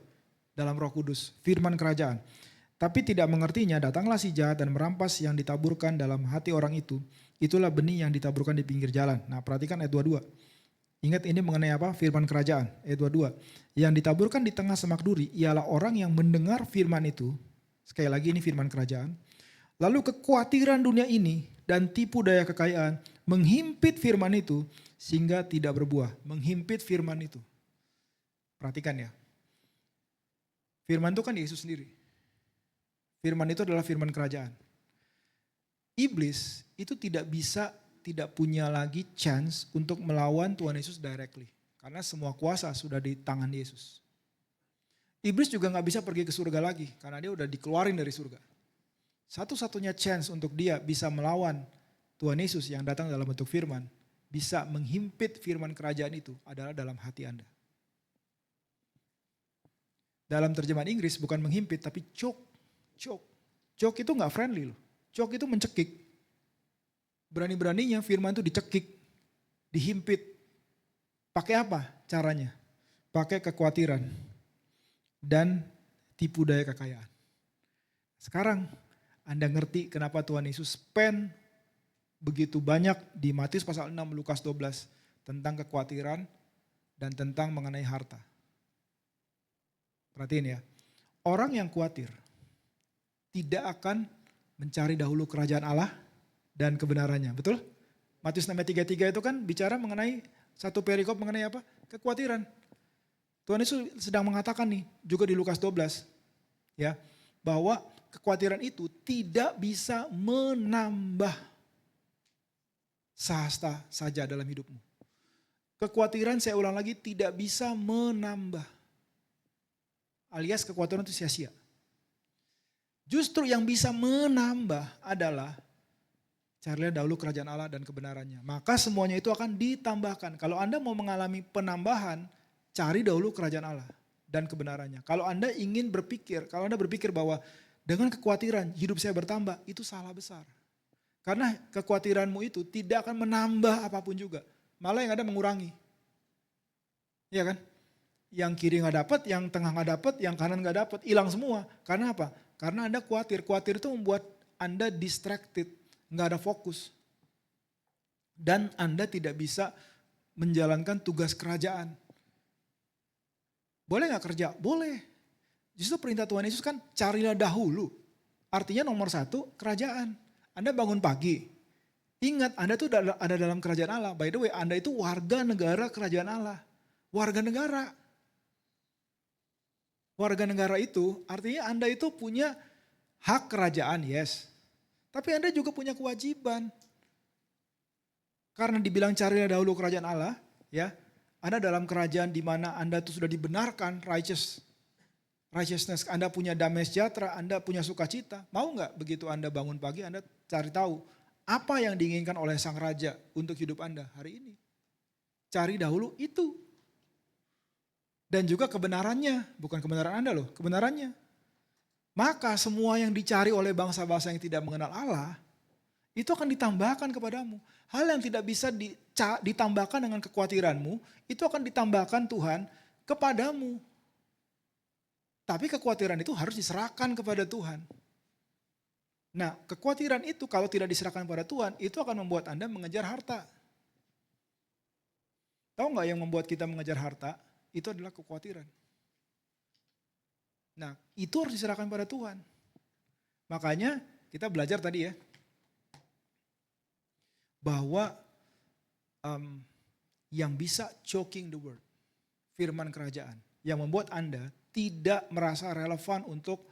dalam Roh Kudus, firman kerajaan. Tapi tidak mengertinya, datanglah si jahat dan merampas yang ditaburkan dalam hati orang itu. Itulah benih yang ditaburkan di pinggir jalan. Nah, perhatikan ayat 22. Ingat ini mengenai apa? Firman kerajaan. Ayat 22. Yang ditaburkan di tengah semak duri ialah orang yang mendengar firman itu. Sekali lagi ini firman kerajaan. Lalu kekhawatiran dunia ini dan tipu daya kekayaan menghimpit firman itu sehingga tidak berbuah. Menghimpit firman itu. Perhatikan ya. Firman itu kan Yesus sendiri. Firman itu adalah firman kerajaan. Iblis itu tidak punya lagi chance untuk melawan Tuhan Yesus directly. Karena semua kuasa sudah di tangan Yesus. Iblis juga gak bisa pergi ke surga lagi karena dia udah dikeluarin dari surga. Satu-satunya chance untuk dia bisa melawan Tuhan Yesus yang datang dalam bentuk firman, bisa menghimpit firman kerajaan itu adalah dalam hati Anda. Dalam terjemahan Inggris bukan menghimpit tapi choke. Choke itu gak friendly loh. Choke itu mencekik. Berani-beraninya firman itu dicekik, dihimpit. Pakai apa caranya? Pakai kekhawatiran dan tipu daya kekayaan. Sekarang Anda ngerti kenapa Tuhan Yesus spend begitu banyak di Matius pasal 6, Lukas 12 tentang kekhawatiran dan tentang mengenai harta. Perhatiin ya, orang yang khawatir tidak akan mencari dahulu kerajaan Allah dan kebenarannya, betul? Matius 6 ayat 33 itu kan bicara mengenai satu perikop mengenai apa? Kekhawatiran. Tuhan Yesus sedang mengatakan nih, juga di Lukas 12, ya, bahwa kekhawatiran itu tidak bisa menambah sahasta saja dalam hidupmu. Kekhawatiran, saya ulang lagi, tidak bisa menambah. Alias kekhawatiran itu sia-sia. Justru yang bisa menambah adalah carilah dahulu kerajaan Allah dan kebenarannya. Maka semuanya itu akan ditambahkan. Kalau Anda mau mengalami penambahan, cari dahulu kerajaan Allah dan kebenarannya. Kalau Anda ingin berpikir, kalau Anda berpikir bahwa dengan kekhawatiran hidup saya bertambah, itu salah besar. Karena kekhawatiranmu itu tidak akan menambah apapun juga. Malah yang ada mengurangi. Iya kan? Yang kiri gak dapat, yang tengah gak dapat, yang kanan gak dapat, hilang semua. Karena apa? Karena Anda khawatir. Khawatir itu membuat Anda distracted, gak ada fokus. Dan Anda tidak bisa menjalankan tugas kerajaan. Boleh gak kerja? Boleh. Justru perintah Tuhan Yesus kan carilah dahulu. Artinya nomor satu kerajaan. Anda bangun pagi. Ingat Anda tuh ada dalam kerajaan Allah. By the way Anda itu warga negara kerajaan Allah. Warga negara. Warga negara itu artinya Anda itu punya hak kerajaan, yes. Tapi Anda juga punya kewajiban. Karena dibilang carilah dahulu kerajaan Allah, ya. Anda dalam kerajaan di mana Anda itu sudah dibenarkan righteousness, Anda punya damai sejahtera, Anda punya sukacita. Mau nggak begitu Anda bangun pagi Anda cari tahu apa yang diinginkan oleh sang raja untuk hidup Anda hari ini? Cari dahulu itu. Dan juga kebenarannya, bukan kebenaran Anda loh, kebenarannya. Maka semua yang dicari oleh bangsa-bangsa yang tidak mengenal Allah, itu akan ditambahkan kepadamu. Hal yang tidak bisa ditambahkan dengan kekhawatiranmu, itu akan ditambahkan Tuhan kepadamu. Tapi kekhawatiran itu harus diserahkan kepada Tuhan. Nah, kekhawatiran itu kalau tidak diserahkan kepada Tuhan, itu akan membuat Anda mengejar harta. Tahu nggak yang membuat kita mengejar harta? Itu adalah kekhawatiran. Nah, itu harus diserahkan pada Tuhan. Makanya kita belajar tadi ya, bahwa yang bisa choking the word, firman kerajaan, yang membuat Anda tidak merasa relevan untuk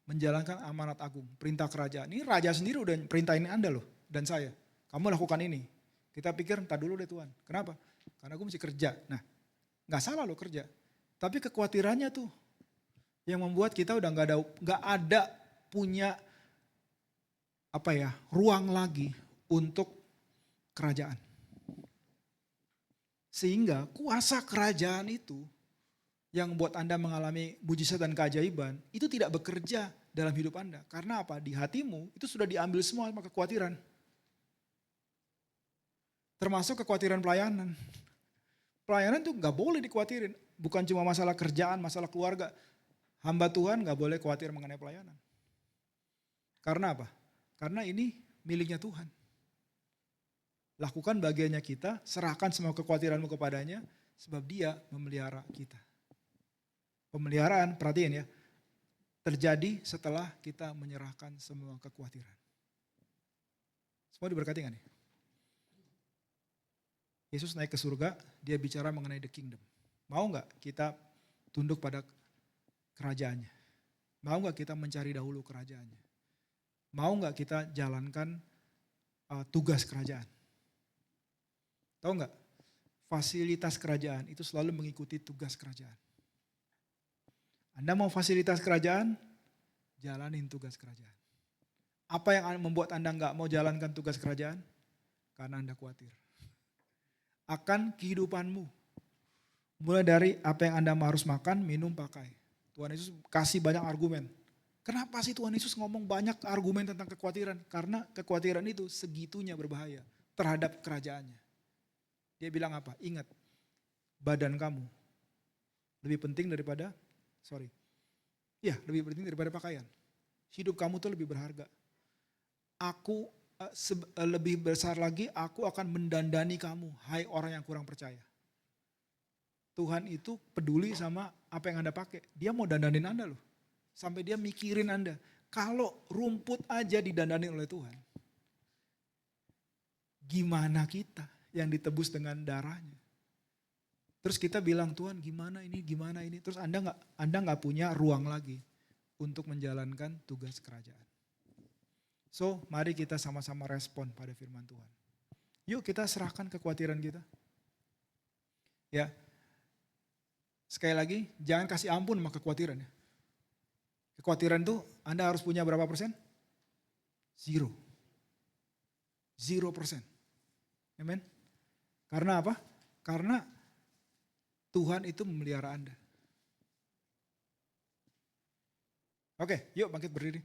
menjalankan amanat agung, perintah kerajaan. Ini raja sendiri udah perintahin Anda loh, dan saya. Kamu lakukan ini. Kita pikir, entar dulu deh Tuhan. Kenapa? Karena gue mesti kerja. Nah, gak salah loh kerja. Tapi kekhawatirannya tuh, yang membuat kita udah gak ada punya ruang lagi untuk kerajaan. Sehingga kuasa kerajaan itu yang membuat Anda mengalami mujizat dan keajaiban itu tidak bekerja dalam hidup Anda. Karena apa? Di hatimu itu sudah diambil semua sama kekhawatiran. Termasuk kekhawatiran pelayanan. Pelayanan tuh gak boleh dikhawatirin. Bukan cuma masalah kerjaan, masalah keluarga. Hamba Tuhan gak boleh khawatir mengenai pelayanan. Karena apa? Karena ini miliknya Tuhan. Lakukan bagiannya kita, serahkan semua kekhawatiranmu kepadanya, sebab dia memelihara kita. Pemeliharaan, perhatiin ya, terjadi setelah kita menyerahkan semua kekhawatiran. Semua diberkati gak nih? Yesus naik ke surga, dia bicara mengenai the kingdom. Mau gak kita tunduk pada kerajaannya? Mau gak kita mencari dahulu kerajaannya? Mau gak kita jalankan tugas kerajaan? Tahu nggak? Fasilitas kerajaan itu selalu mengikuti tugas kerajaan. Anda mau fasilitas kerajaan, jalanin tugas kerajaan. Apa yang membuat Anda nggak mau jalankan tugas kerajaan? Karena Anda khawatir akan kehidupanmu. Mulai dari apa yang Anda harus makan, minum, pakai. Tuhan Yesus kasih banyak argumen. Kenapa sih Tuhan Yesus ngomong banyak argumen tentang kekhawatiran? Karena kekhawatiran itu segitunya berbahaya terhadap kerajaannya. Dia bilang apa? Ingat, badan kamu lebih penting daripada, lebih penting daripada pakaian. Hidup kamu tuh lebih berharga. Aku lebih besar lagi, aku akan mendandani kamu, hai orang yang kurang percaya. Tuhan itu peduli sama apa yang Anda pakai. Dia mau dandanin Anda loh. Sampai dia mikirin Anda. Kalau rumput aja didandanin oleh Tuhan, gimana kita yang ditebus dengan darahnya? Terus kita bilang, Tuhan gimana ini. Terus Anda nggak punya ruang lagi untuk menjalankan tugas kerajaan. So mari kita sama-sama respon pada firman Tuhan. Yuk kita serahkan kekhawatiran kita. Ya, sekali lagi jangan kasih ampun sama kekhawatiran ya. Kekhawatiran itu Anda harus punya berapa persen? 0%. Amen. Karena apa? Karena Tuhan itu memelihara Anda. Oke, yuk bangkit berdiri.